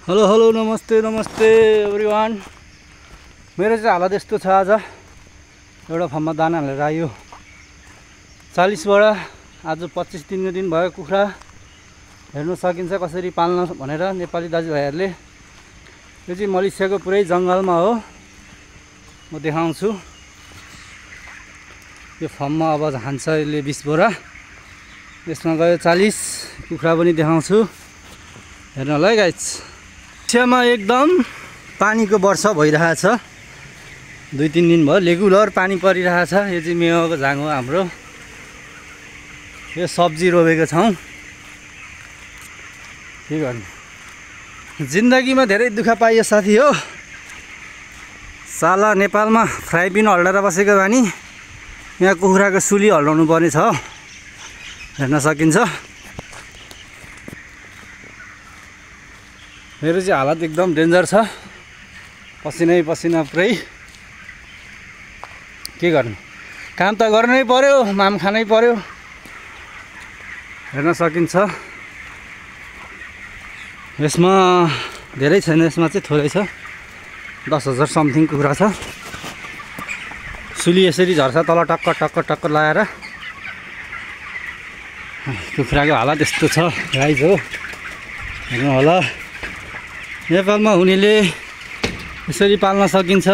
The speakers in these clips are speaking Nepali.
हेलो हेलो नमस्ते नमस्ते एभ्रिवान। मेरो चाहिँ हालत यस्तो छ। आज एउटा फर्ममा दाना हालेर आयो 40 बाट आज 25 दिनको दिन भयो। कुखुरा हेर्न सकिन्छ कसरी पाल्न भनेर नेपाली दाजुभाइहरूले। यो चाहिँ मलेसियाको पुरै जङ्गलमा हो, म देखाउँछु। यो फर्ममा अब हान्छ यसले 20 बोरा, यसमा गयो 40। कुखुरा पनि देखाउँछु, हेर्नलाई गाइस। मलेसियामा एकदम पानीको वर्षा भइरहेछ। 2-3 दिन भयो रेगुलर पानी परिरहेछ। यो चाहिँ मेवाको झाङ हो हाम्रो। यो सब्जी रोपेको छौँ। के गर्नु, जिन्दगीमा धेरै दुःख पाइयो साथी हो। साला नेपालमा फ्राई पिन हल्डाएर बसेको बानी यहाँ कुखुराको सुली हल्लाउनु पर्ने छ, हेर्न सकिन्छ। मेरो चाहिँ हालत एकदम डेन्जर छ, पसिनै पसिना पुरै। के गर्नु, काम त गर्नै पर्यो, माम खानै पर्यो, हेर्न सकिन्छ। यसमा धेरै छैन, यसमा चाहिँ थोरै छ। 10,000 समथिङ कुखुरा छ। सुली यसरी झर्छ तल, टक्क टक्क टक्क लगाएर। कुखुराको हालत यस्तो छ गाइज हो, हेर्नु होला। नेपालमा हुनेले यसरी पाल्न सकिन्छ।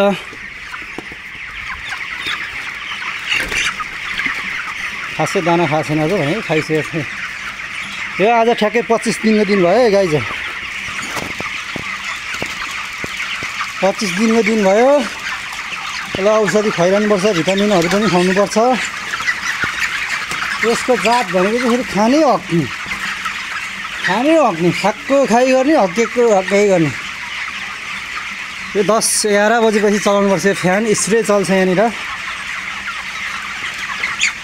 खासै दाना खाएको छैन अझ भने खाइसकेको थिएँ। यो आज ठ्याक्कै 25 दिनको दिन भयो है गाइज। 25 दिनको दिन भयो। ल औषधि खुवाइरहनुपर्छ, भिटामिनहरू पनि खुवाउनुपर्छ। यसको जात भनेको चाहिँ फेरि खानै हक्ने, खानै हक्ने, खाएको खाइ गर्ने, हक्केको हक्कै गर्ने। यो 10-11 बजेपछि चलाउनुपर्छ। फ्यान स्प्रे चल्छ यहाँनिर।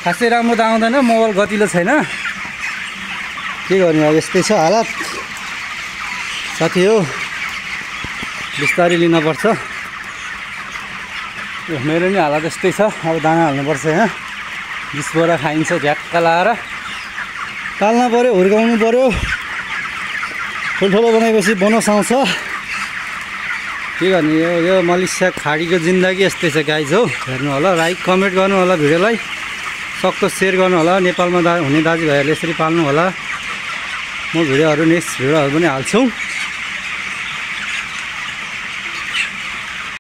खासै राम्रो त आउँदैन, मोबाइल गतिलो छैन। के गर्ने, अब यस्तै छ हालत साथी हो। बिस्तारै लिनुपर्छ। मेरो नि हालत यस्तै छ। अब दाना हाल्नुपर्छ यहाँ। 20 बोरा खाइन्छ झ्याक्का लाएर। पाल्न पऱ्यो, हुर्काउनु पऱ्यो। ठुल्ठुलो बनाएपछि बोनस आउँछ। के गर्ने, यो मलेसिया खाडीको जिन्दगी यस्तै छ गाइज हो। हेर्नु होला, लाइक कमेन्ट गर्नु होला, भिडियोलाई सक्दो सेयर गर्नु होला। नेपालमा हुने दाजुभाइहरूले यसरी पाल्नु होला। म भिडियोहरू नेक्स्ट भिडियोहरू पनि हाल्छु।